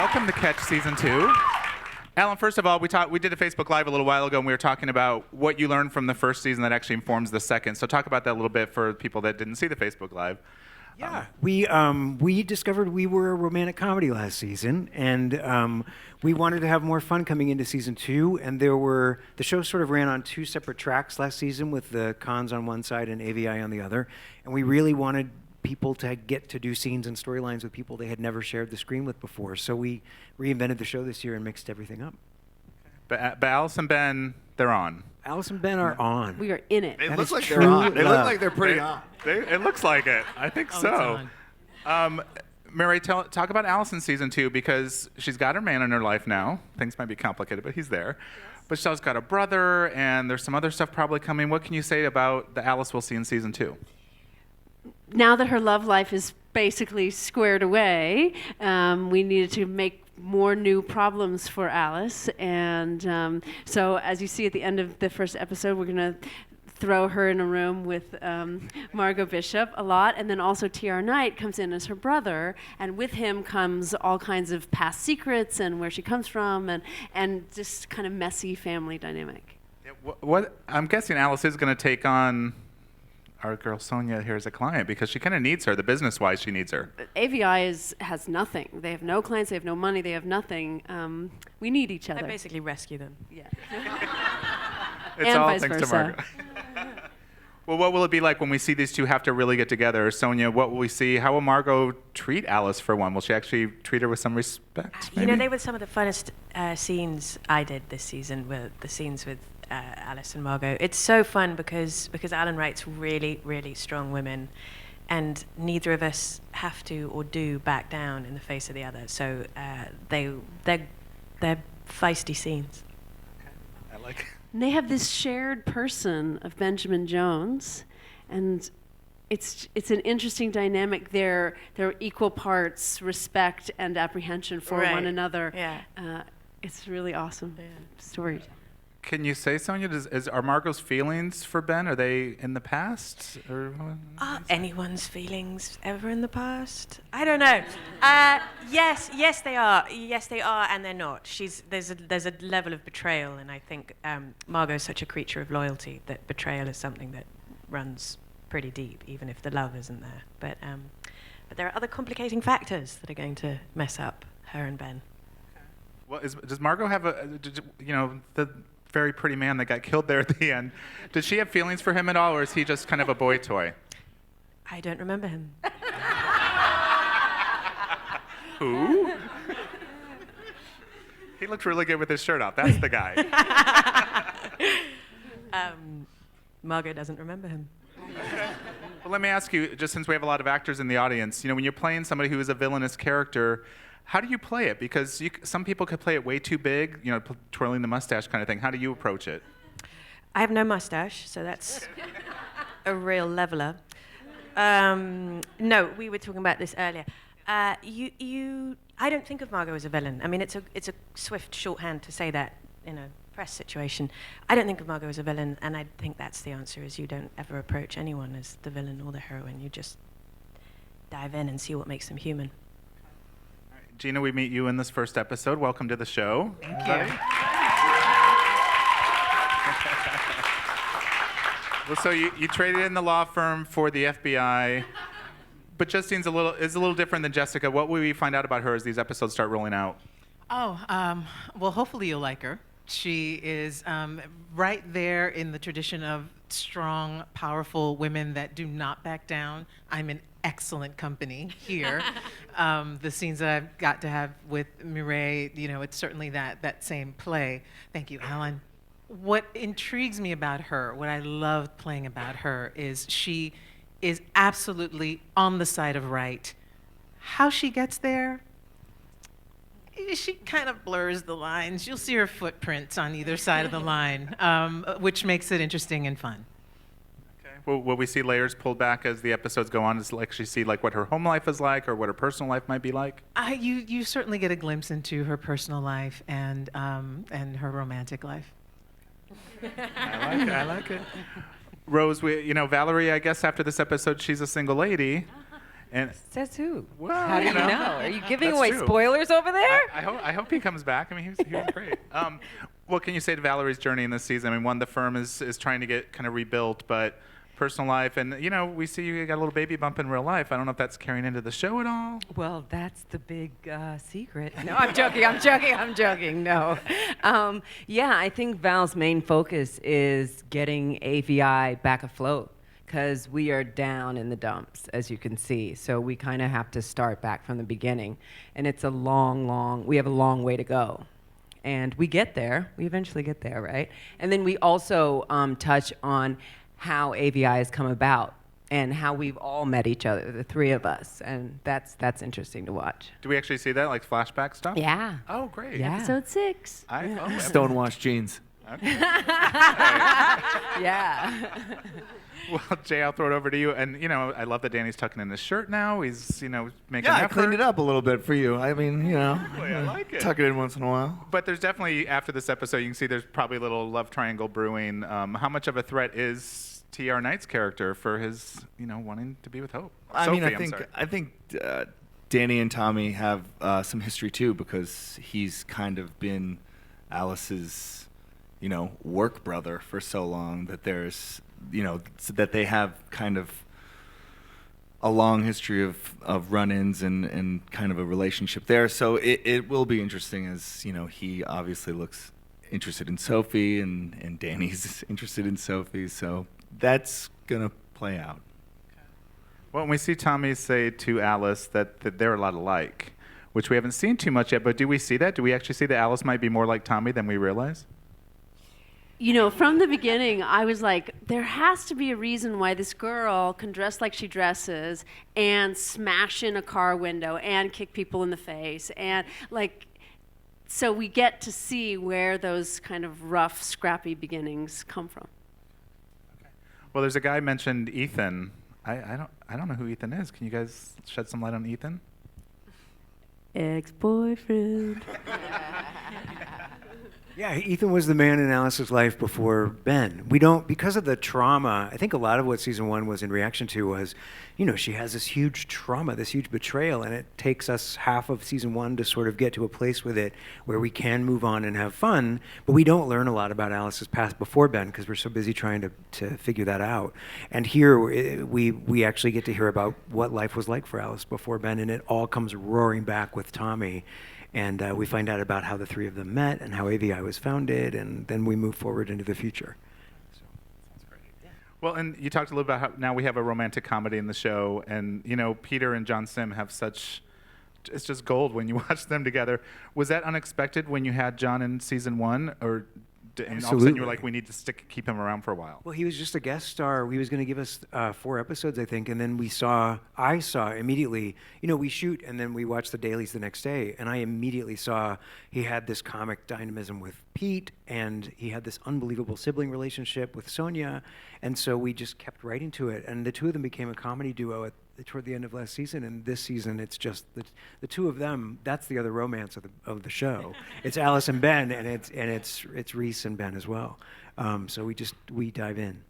Welcome to Catch Season 2. Allan, first of all, we did a Facebook Live a little while ago, and we were talking about what you learned from the first season that actually informs the second. So talk about that a little bit for people that didn't see the Facebook Live. Yeah, we discovered we were a romantic comedy last season, and we wanted to have more fun coming into season 2. And the show sort of ran on 2 separate tracks last season, with the cons on one side and AVI on the other. And we really wanted people to get to do scenes and storylines with people they had never shared the screen with before. So we reinvented the show this year and mixed everything up. But Alice and Ben, they're on. Alice and Ben are on. We are in it. It looks like they're on. They look like they're pretty on. It looks like it. I think so. Mireille, talk about Alice in season 2, because she's got her man in her life now. Things might be complicated, but he's there. Yes. But she's also got a brother, and there's some other stuff probably coming. What can you say about the Alice we'll see in season 2? Now that her love life is basically squared away, we needed to make more new problems for Alice. And so as you see at the end of the first episode, we're going to throw her in a room with Margot Bishop a lot. And then also T.R. Knight comes in as her brother. And with him comes all kinds of past secrets and where she comes from, and just kind of messy family dynamic. Yeah, what I'm guessing Alice is going to take on our girl Sonya here as a client, because she kind of needs her. The business-wise, she needs her. AVI has nothing. They have no clients. They have no money. They have nothing. We need each other. I basically rescue them. Yeah. It's and all vice thanks versa. to Margot. Well, what will it be like when we see these two have to really get together? Sonya, what will we see? How will Margot treat Alice, for one? Will she actually treat her with some respect? You know, they were some of the funnest scenes I did this season, were the scenes with Alice and Margot. It's so fun because Allan writes really, really strong women, and neither of us have to or do back down in the face of the other. So they're feisty scenes. I like it. And they have this shared person of Benjamin Jones, and it's an interesting dynamic. They're equal parts respect and apprehension for one another. Yeah. It's really awesome story. Can you say, Sonya, are Margot's feelings for Ben, are they in the past? Or Are anyone's feelings ever in the past? I don't know. Yes, they are. Yes, they are, and they're not. There's a level of betrayal, and I think Margot's such a creature of loyalty that betrayal is something that runs pretty deep, even if the love isn't there. But there are other complicating factors that are going to mess up her and Ben. Well, does Margot have the very pretty man that got killed there at the end? Does she have feelings for him at all, or is he just kind of a boy toy? I don't remember him. Who? He looked really good with his shirt off. That's the guy. Margot doesn't remember him. Well, let me ask you, just since we have a lot of actors in the audience, when you're playing somebody who is a villainous character, how do you play it? Because some people could play it way too big, twirling the mustache kind of thing. How do you approach it? I have no mustache, so that's a real leveler. No, we were talking about this earlier. I don't think of Margot as a villain. I mean, it's a swift shorthand to say that in a press situation. I don't think of Margot as a villain, and I think that's the answer, is you don't ever approach anyone as the villain or the heroine. You just dive in and see what makes them human. Gina, we meet you in this first episode. Welcome to the show. Thank you. Well, so you traded in the law firm for the FBI, but Justine's is a little different than Jessica. What will we find out about her as these episodes start rolling out? Well, hopefully you'll like her. She is right there in the tradition of strong, powerful women that do not back down. I'm in excellent company here. The scenes that I've got to have with Mireille, it's certainly that same play. Thank you, Allan. What intrigues me about her, what I love playing about her, is she is absolutely on the side of right. How she gets there, she kind of blurs the lines. You'll see her footprints on either side of the line, which makes it interesting and fun. Will we see layers pulled back as the episodes go on? Does she see what her home life is like, or what her personal life might be like? You certainly get a glimpse into her personal life and her romantic life. I like it. Rose, Valerie, I guess after this episode, she's a single lady. And Says who? well, How do you know? Are you giving That's away true. spoilers over there? I hope he comes back. I mean, he was great. What can you say to Valerie's journey in this season? I mean, one, the firm is trying to get kind of rebuilt, but personal life, and we see you got a little baby bump in real life. I don't know if that's carrying into the show at all. Well, that's the big secret. No, I'm joking. No. Yeah, I think Val's main focus is getting AVI back afloat because we are down in the dumps, as you can see. So we kind of have to start back from the beginning. And it's we have a long way to go. And we get there. We eventually get there, right? And then we also touch on how AVI has come about and how we've all met each other, the three of us, and that's interesting to watch. Do we actually see that, like flashback stuff? Yeah. Oh, great. Yeah. Episode 6. Stonewashed jeans. Okay. Yeah. Well, Jay, I'll throw it over to you. And I love that Danny's tucking in his shirt now. He's making Yeah, I effort. cleaned it up a little bit for you. I mean, I like it. tuck it in once in a while. But there's definitely, after this episode, you can see there's probably a little love triangle brewing. How much of a threat is T.R. Knight's character for his, wanting to be with Hope? I think Danny and Tommy have some history too, because he's kind of been Alice's, work brother for so long that there's, so that they have kind of a long history of run-ins and kind of a relationship there. So it will be interesting as, he obviously looks interested in Sophie and Danny's interested in Sophie. So that's going to play out. Well, when we see Tommy say to Alice that they're a lot alike, which we haven't seen too much yet, but do we see that? Do we actually see that Alice might be more like Tommy than we realize? From the beginning, I was like, there has to be a reason why this girl can dress like she dresses and smash in a car window and kick people in the face. And, so we get to see where those kind of rough, scrappy beginnings come from. Okay. Well, there's a guy mentioned, Ethan. I don't know who Ethan is. Can you guys shed some light on Ethan? Ex-boyfriend. Yeah, Ethan was the man in Alice's life before Ben. We don't, because of the trauma, I think a lot of what season 1 was in reaction to was, she has this huge trauma, this huge betrayal, and it takes us half of season 1 to sort of get to a place with it where we can move on and have fun, but we don't learn a lot about Alice's past before Ben because we're so busy trying to figure that out. And here we actually get to hear about what life was like for Alice before Ben, and it all comes roaring back with Tommy. And we find out about how the three of them met and how AVI was founded, and then we move forward into the future. So, sounds great. Yeah. Well, and you talked a little about how now we have a romantic comedy in the show, and Peter and John Sim have it's just gold when you watch them together. Was that unexpected when you had John in season 1, or and all of a sudden you were like, we need to keep him around for a while? Well, he was just a guest star. He was going to give us 4 episodes, I think, and then I saw immediately, we shoot and then we watch the dailies the next day, and I immediately saw he had this comic dynamism with Pete, and he had this unbelievable sibling relationship with Sonya, and so we just kept right into it, and the two of them became a comedy duo toward the end of last season, and this season it's just the two of them. That's the other romance of the show. It's Alice and Ben, and it's Reese and Ben as well. So we dive in.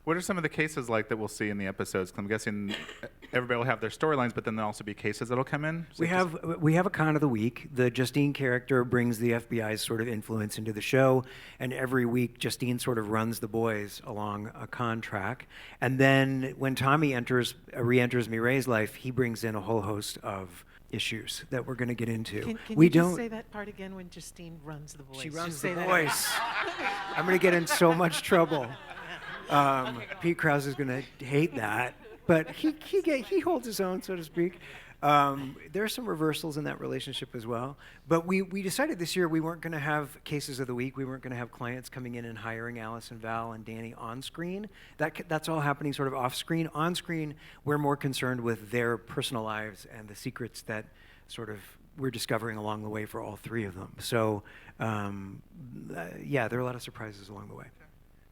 What are some of the cases like that we'll see in the episodes? 'Cause I'm guessing everybody will have their storylines, but then there'll also be cases that'll come in. So we have a con of the week. The Justine character brings the FBI's sort of influence into the show, and every week Justine sort of runs the boys along a con track. And then when Tommy re-enters Mireille's life, he brings in a whole host of issues that we're going to get into. Can you just say that part again when Justine runs the boys? She runs the boys. I'm going to get in so much trouble. Pete Krause is going to hate that, but he holds his own, so to speak. There are some reversals in that relationship as well. But we decided this year we weren't going to have cases of the week. We weren't going to have clients coming in and hiring Alice and Val and Danny on screen. That's all happening sort of off screen. On screen, we're more concerned with their personal lives and the secrets that sort of we're discovering along the way for all three of them. So, there are a lot of surprises along the way.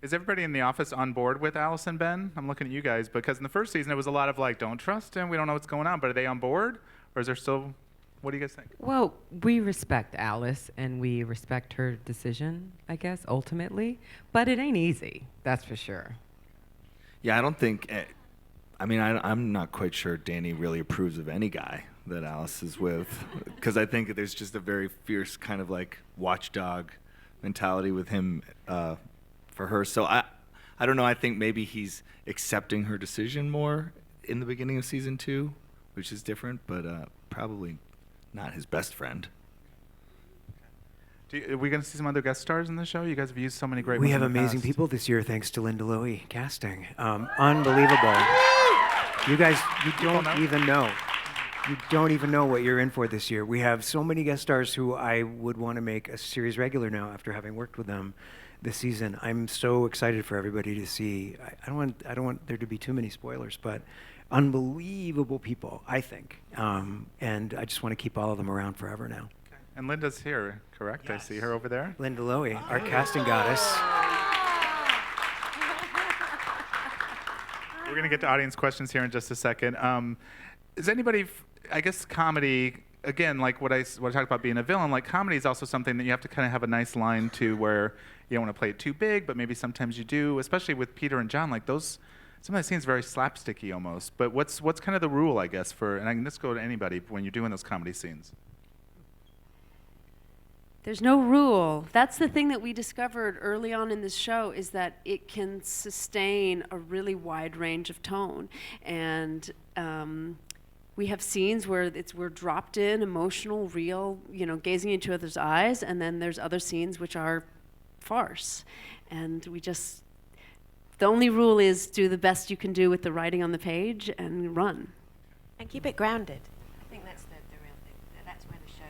Is everybody in the office on board with Alice and Ben? I'm looking at you guys, because in the first season it was a lot of don't trust him, we don't know what's going on, but are they on board? Or is there still, what do you guys think? Well, we respect Alice and we respect her decision, I guess, ultimately, but it ain't easy, that's for sure. Yeah, I don't think I mean, I'm not quite sure Danny really approves of any guy that Alice is with, because I think there's just a very fierce kind of like watchdog mentality with him for her. So I don't know. I think maybe he's accepting her decision more in the beginning of season 2, which is different, but probably not his best friend. Are we going to see some other guest stars in the show? You guys have used so many great ones We have in the amazing past. people this year thanks to Linda Lowy casting. Unbelievable. You guys, you don't even know. You don't even know what you're in for this year. We have so many guest stars who I would want to make a series regular now after having worked with them this season. I'm so excited for everybody to see. I don't want there to be too many spoilers, but unbelievable people, I think. And I just want to keep all of them around forever now. Okay. And Linda's here, correct? Yes. I see her over there. Linda Lowy, our casting goddess. We're going to get to audience questions here in just a second. Is anybody, I guess comedy, again, like what I talked about being a villain, like comedy is also something that you have to kind of have a nice line to where you don't want to play it too big, but maybe sometimes you do, especially with Peter and John, like those, some of that scenes very slapsticky almost. But what's kind of the rule, I guess, for, and I can just go to anybody when you're doing those comedy scenes? There's no rule. That's the thing that we discovered early on in this show, is that it can sustain a really wide range of tone. And we have scenes where we're dropped in, emotional, real, gazing into each other's eyes, and then there's other scenes which are farce. And the only rule is do the best you can do with the writing on the page and run. And keep it grounded. I think that's the real thing. That's where the show,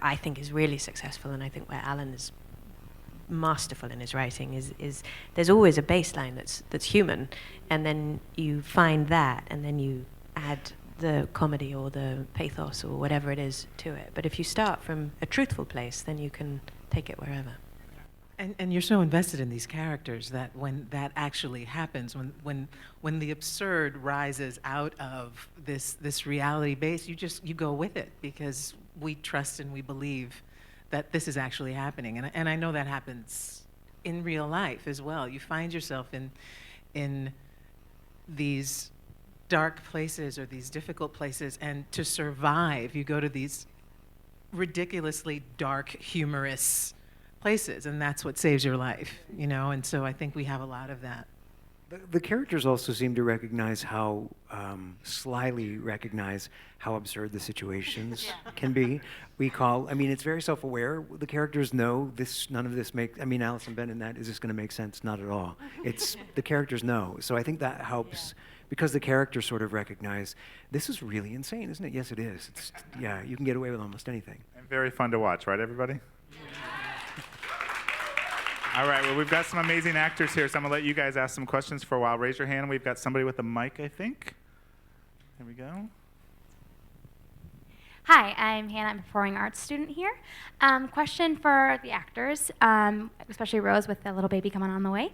I think is really successful, and I think where Allan is masterful in his writing is there's always a baseline that's human, and then you find that, and then you add the comedy or the pathos or whatever it is to it. But if you start from a truthful place, then you can take it wherever. And you're so invested in these characters that when that actually happens, when the absurd rises out of this reality base, you go with it, because we trust and we believe that this is actually happening. And I know that happens in real life as well. You find yourself in these dark places or these difficult places, and to survive, you go to these ridiculously dark, humorous places, and that's what saves your life, and so I think we have a lot of that. The characters also seem to recognize how, slyly recognize how absurd the situations can be. It's very self-aware. The characters know none of this makes, Alison Bennett, is this going to make sense? Not at all. The characters know. So I think that helps, because the characters sort of recognize, this is really insane, isn't it? Yes, it is. You can get away with almost anything. And very fun to watch, right, everybody? All right, well, we've got some amazing actors here, so I'm going to let you guys ask some questions for a while. Raise your hand. We've got somebody with a mic, I think. There we go. Hi, I'm Hannah. I'm a performing arts student here. Question for the actors, especially Rose with the little baby coming on the way.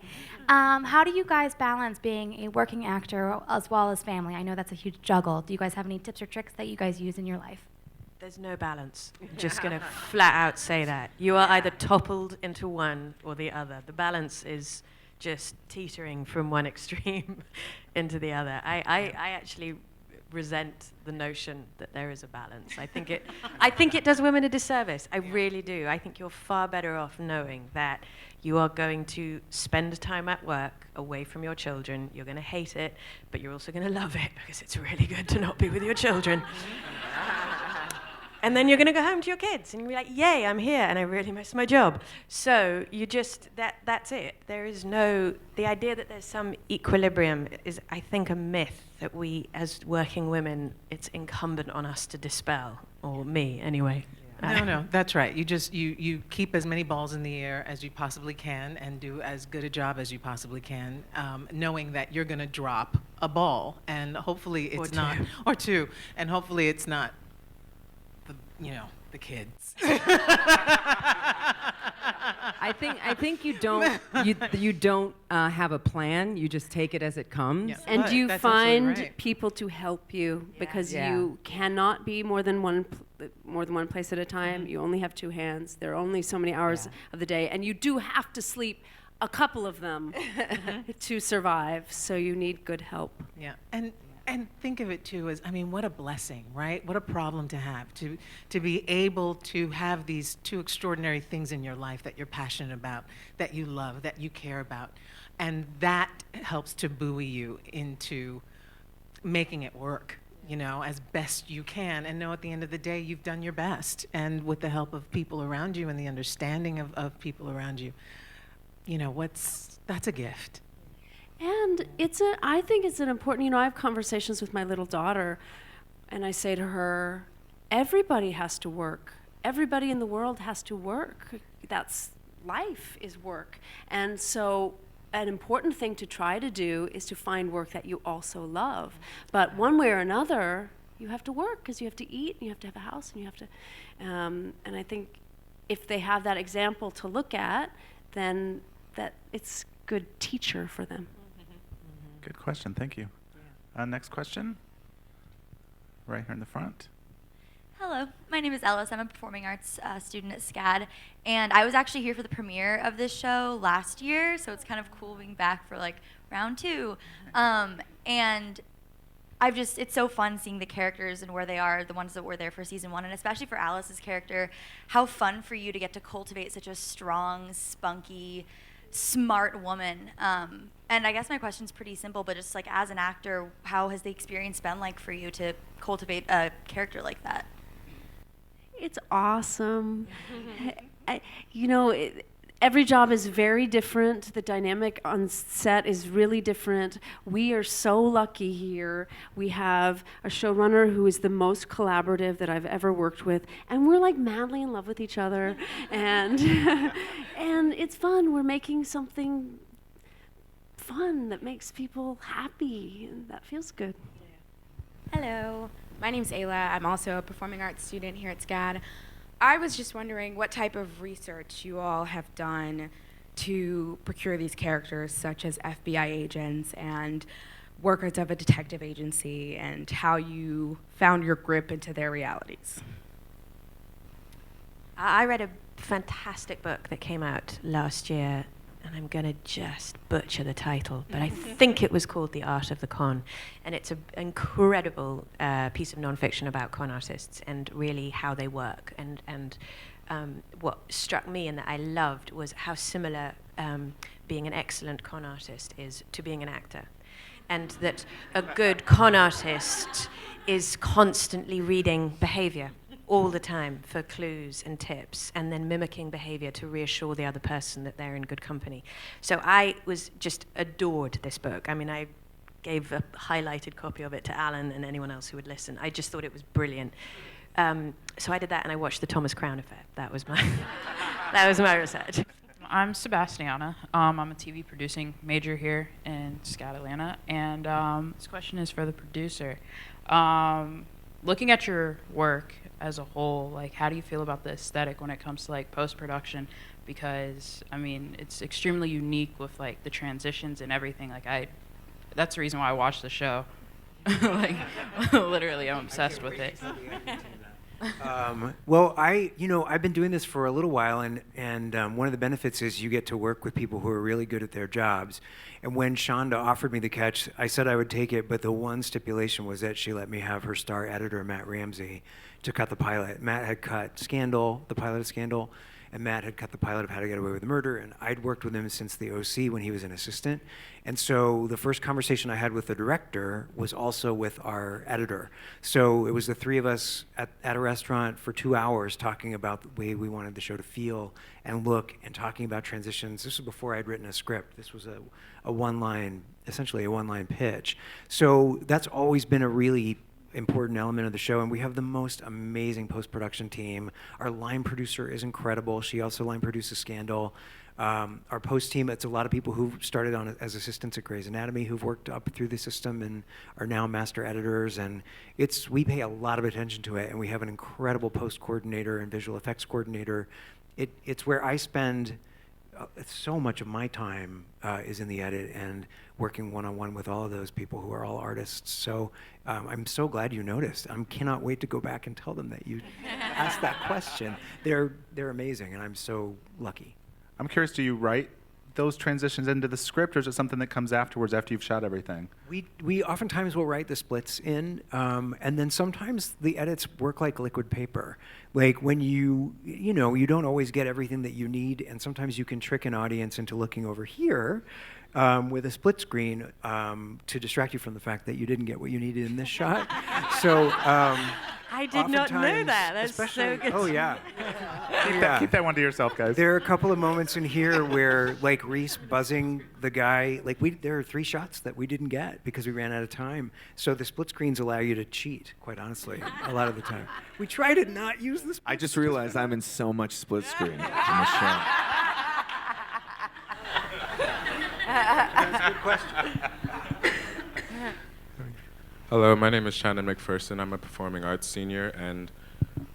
How do you guys balance being a working actor as well as family? I know that's a huge juggle. Do you guys have any tips or tricks that you guys use in your life? There's no balance. I'm just going to flat out say that. You are either toppled into one or the other. The balance is just teetering from one extreme into the other. I actually resent the notion that there is a balance. I think it does women a disservice. I really do. I think you're far better off knowing that you are going to spend time at work away from your children. You're going to hate it, but you're also going to love it, because it's really good to not be with your children. And then you're going to go home to your kids, and you'll be like, yay, I'm here, and I really miss my job. So you just, that's it. There is the idea that there's some equilibrium is, I think, a myth that we, as working women, it's incumbent on us to dispel, or me, anyway. No, that's right. You keep as many balls in the air as you possibly can, and do as good a job as you possibly can, knowing that you're going to drop a ball, and hopefully it's not, or two, and hopefully it's not the kids. I think you don't have a plan. You just take it as it comes. Yeah. And But you that's find absolutely right. people to help you, because Yeah. you cannot be more than one place at a time. You only have two hands. There are only so many hours of the day, and you do have to sleep a couple of them to survive. So you need good help. Yeah, and think of it too as, I mean, what a blessing, right? What a problem to have, to be able to have these two extraordinary things in your life that you're passionate about, that you love, that you care about. And that helps to buoy you into making it work, you know, as best you can, and know at the end of the day you've done your best. And with the help of people around you and the understanding of people around you, you know, that's a gift. And I think it's an important, you know, I have conversations with my little daughter, and I say to her, everybody has to work. Everybody in the world has to work. That's life is work. And so an important thing to try to do is to find work that you also love. But one way or another, you have to work because you have to eat, and you have to have a house, and you have to, and I think if they have that example to look at, then that it's good teacher for them. Good question. Thank you. Next question. Right here in the front. Hello, my name is Ellis. I'm a performing arts student at SCAD, and I was actually here for the premiere of this show last year, so it's kind of cool being back for like round 2. And it's so fun seeing the characters and where they are, the ones that were there for season 1, and especially for Alice's character, how fun for you to get to cultivate such a strong, spunky, smart woman. And I guess my question's pretty simple, but just like as an actor, how has the experience been like for you to cultivate a character like that? It's awesome. Every job is very different. The dynamic on set is really different. We are so lucky here. We have a showrunner who is the most collaborative that I've ever worked with, and we're like madly in love with each other. And and it's fun. We're making something fun that makes people happy, and that feels good. Hello, my name's Ayla. I'm also a performing arts student here at SCAD. I was just wondering what type of research you all have done to procure these characters, such as FBI agents and workers of a detective agency, and how you found your grip into their realities. I read a fantastic book that came out last year, and I'm going to just butcher the title, but I think it was called The Art of the Con. And it's an incredible piece of nonfiction about con artists and really how they work. And what struck me and that I loved was how similar being an excellent con artist is to being an actor. And that a good con artist is constantly reading behavior all the time for clues and tips, and then mimicking behavior to reassure the other person that they're in good company. So I was just adored this book. I mean, I gave a highlighted copy of it to Allan and anyone else who would listen. I just thought it was brilliant. So I did that, and I watched The Thomas Crown Effect. That was my research. I'm Sebastiana. I'm a TV producing major here in SCAD Atlanta, and this question is for the producer. Looking at your work as a whole, like, how do you feel about the aesthetic when it comes to like post-production? Because I mean, it's extremely unique with like the transitions and everything. Like, that's the reason why I watched the show. Like, literally, I'm obsessed with it. Well, I've been doing this for a little while, and one of the benefits is you get to work with people who are really good at their jobs. And when Shonda offered me the catch, I said I would take it, but the one stipulation was that she let me have her star editor, Matt Ramsey, to cut the pilot. Matt had cut Scandal, the pilot of Scandal, and Matt had cut the pilot of How to Get Away with Murder, and I'd worked with him since the OC when he was an assistant. And so the first conversation I had with the director was also with our editor. So it was the three of us at a restaurant for 2 hours talking about the way we wanted the show to feel and look, and talking about transitions. This was before I'd written a script. This was essentially a one-line pitch. So that's always been a really important element of the show, and we have the most amazing post-production team. Our line producer is incredible. She also line produces Scandal. Our post team, it's a lot of people who started on as assistants at Grey's Anatomy, who've worked up through the system and are now master editors, and we pay a lot of attention to it, and we have an incredible post coordinator and visual effects coordinator. It's where I spend so much of my time is in the edit and working one-on-one with all of those people who are all artists. So I'm so glad you noticed. I cannot wait to go back and tell them that you asked that question. They're amazing, and I'm so lucky. I'm curious, do you write those transitions into the script, or is it something that comes afterwards after you've shot everything? We oftentimes will write the splits in, and then sometimes the edits work like liquid paper. Like when you don't always get everything that you need, and sometimes you can trick an audience into looking over here with a split screen to distract you from the fact that you didn't get what you needed in this shot. So. I did not know that. That's so good. Oh yeah. Keep that one to yourself, guys. There are a couple of moments in here where, like Reese buzzing the guy, there are 3 shots that we didn't get because we ran out of time. So the split screens allow you to cheat, quite honestly, a lot of the time. We try to not use the split I just realized I'm in so much split screen in the show. That's a good question. Hello, my name is Shannon McPherson. I'm a performing arts senior, and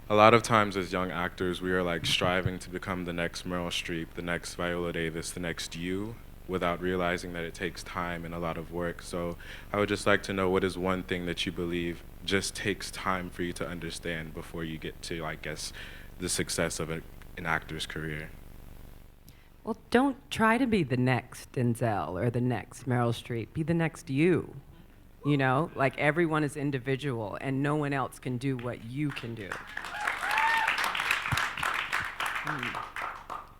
a lot of times as young actors, we are like striving to become the next Meryl Streep, the next Viola Davis, the next you, without realizing that it takes time and a lot of work. So I would just like to know, what is one thing that you believe just takes time for you to understand before you get to, I guess, the success of an actor's career? Well, don't try to be the next Denzel or the next Meryl Streep. Be the next you. You know, like everyone is individual and no one else can do what you can do.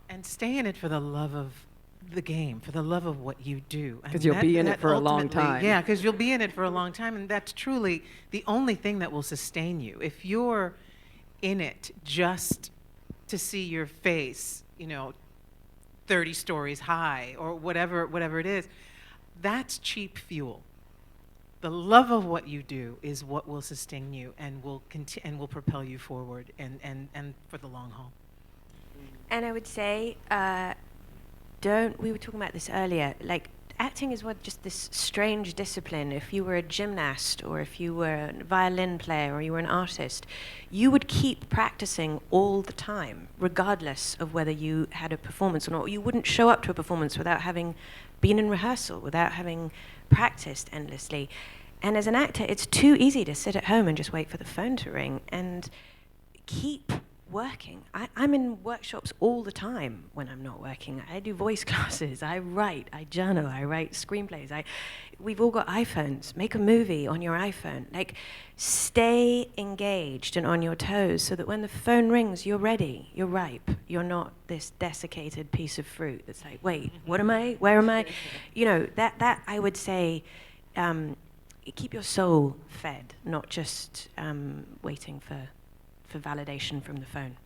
And stay in it for the love of the game, for the love of what you do. Because you'll be in it for a long time. Yeah, because you'll be in it for a long time, and that's truly the only thing that will sustain you. If you're in it just to see your face, 30 stories high or whatever it is, that's cheap fuel. The love of what you do is what will sustain you and will propel you forward and for the long haul. And I would say, we were talking about this earlier, like acting is just this strange discipline. If you were a gymnast or if you were a violin player or you were an artist, you would keep practicing all the time, regardless of whether you had a performance or not. You wouldn't show up to a performance without having been in rehearsal, without having practiced endlessly. And as an actor, it's too easy to sit at home and just wait for the phone to ring and keep working. I'm in workshops all the time when I'm not working. I do voice classes, I write, I journal, I write screenplays. We've all got iPhones. Make a movie on your iPhone. Like, stay engaged and on your toes so that when the phone rings, you're ready, you're ripe. You're not this desiccated piece of fruit that's like, wait, what am I? Where am I? That I would say, keep your soul fed, not just waiting for validation from the phone.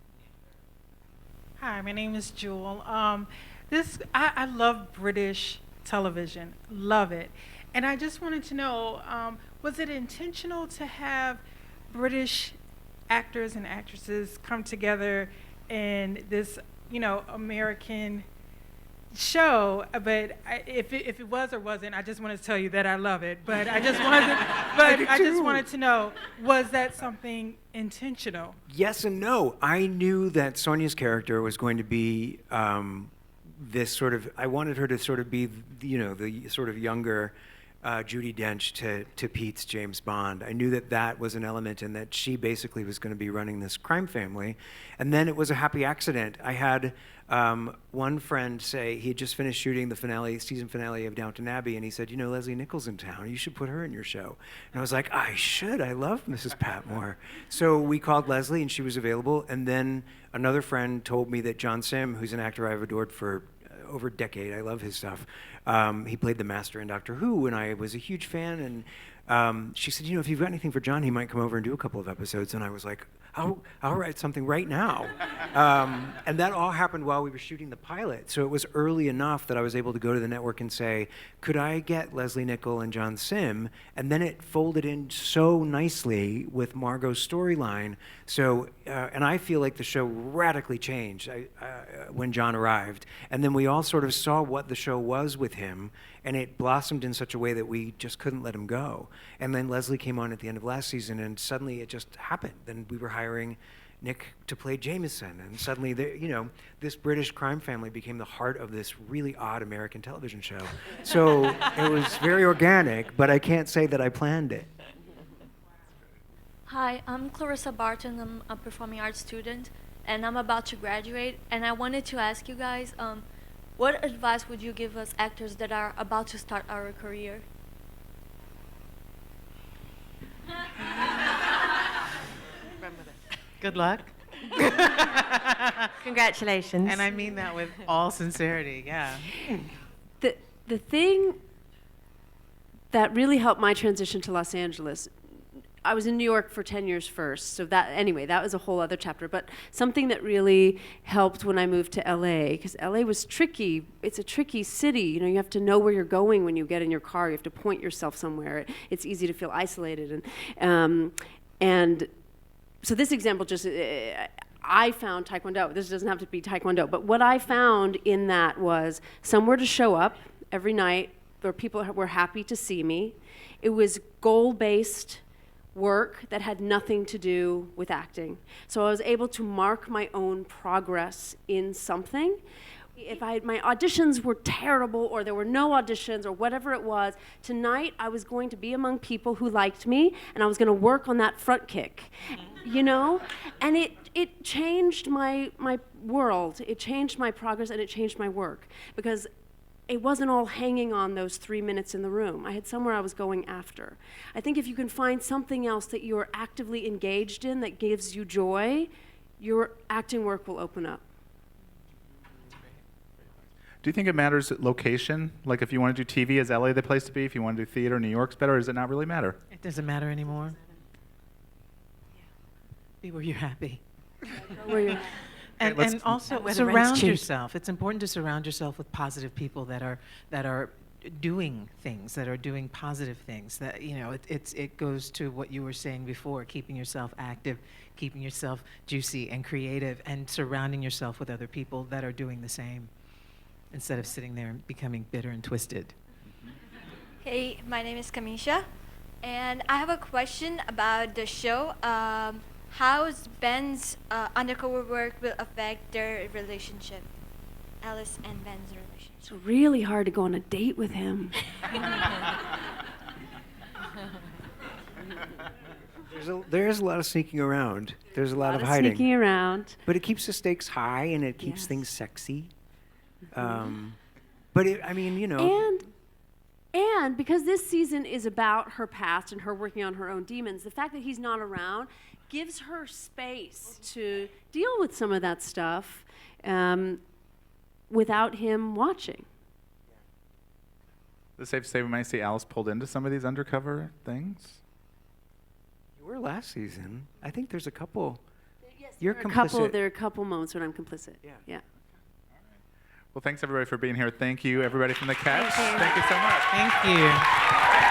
Hi, my name is Jewel. I love British television, love it. And I just wanted to know, was it intentional to have British actors and actresses come together in this, American show? But if it was or wasn't, I just wanted to tell you that I love it. But I just wanted to know, was that something intentional? Yes and no. I knew that Sonya's character was going to be this sort of. I wanted her to sort of be, the sort of younger Judi Dench to Pete's James Bond. I knew that was an element, and that she basically was going to be running this crime family. And then it was a happy accident. I had one friend say he had just finished shooting the season finale of Downton Abbey, and he said, Leslie Nichols in town. You should put her in your show. And I was like, I should. I love Mrs. Patmore. So we called Leslie, and she was available. And then another friend told me that John Sim, who's an actor I've adored for over a decade, I love his stuff. He played the Master in Doctor Who, and I was a huge fan. And she said, if you've got anything for John, he might come over and do a couple of episodes. And I was like, I'll write something right now. And that all happened while we were shooting the pilot. So it was early enough that I was able to go to the network and say, could I get Leslie Nichols and John Sim? And then it folded in so nicely with Margot's storyline. So, and I feel like the show radically changed when John arrived. And then we all sort of saw what the show was with him, and it blossomed in such a way that we just couldn't let him go. And then Leslie came on at the end of last season, and suddenly it just happened. Then we were hiring Nick to play Jameson, and suddenly, this British crime family became the heart of this really odd American television show. So it was very organic, but I can't say that I planned it. Hi, I'm Clarissa Barton. I'm a performing arts student, and I'm about to graduate. And I wanted to ask you guys, what advice would you give us actors that are about to start our career? Good luck. Congratulations. And I mean that with all sincerity, yeah. The thing that really helped my transition to Los Angeles, I was in New York for 10 years first, so that was a whole other chapter. But something that really helped when I moved to LA, because LA was tricky. It's a tricky city. You know, you have to know where you're going when you get in your car. You have to point yourself somewhere. It's easy to feel isolated, and so this example just. I found Taekwondo. This doesn't have to be Taekwondo, but what I found in that was somewhere to show up every night where people were happy to see me. It was goal-based work that had nothing to do with acting. So I was able to mark my own progress in something. If my auditions were terrible or there were no auditions or whatever it was, tonight I was going to be among people who liked me and I was going to work on that front kick, you know? And it changed my world. It changed my progress and it changed my work because it wasn't all hanging on those 3 minutes in the room. I had somewhere I was going after. I think if you can find something else that you're actively engaged in that gives you joy, your acting work will open up. Do you think it matters location? Like if you want to do TV, is LA the place to be? If you want to do theater, New York's better, or does it not really matter? It doesn't matter anymore. Be where you're happy. And also surround yourself. It's important to surround yourself with positive people that are doing things, that are doing positive things. That, you know, it goes to what you were saying before, keeping yourself active, keeping yourself juicy and creative, and surrounding yourself with other people that are doing the same, instead of sitting there and becoming bitter and twisted. Hey, my name is Kamisha, and I have a question about the show. How's Ben's undercover work will affect their relationship, Alice and Ben's relationship? It's really hard to go on a date with him. There's a lot of sneaking around. There's a lot of hiding. Sneaking around. But it keeps the stakes high and it keeps things sexy. But I mean, you know. And because this season is about her past and her working on her own demons, the fact that he's not around gives her space to deal with some of that stuff without him watching. Is it safe to say we might see Alice pulled into some of these undercover things? You were last season. I think there's a couple. Yes, You're complicit. There are a couple moments when I'm complicit. Yeah. Well, thanks everybody for being here. Thank you, everybody from the cast. Thank you. Thank you so much. Thank you.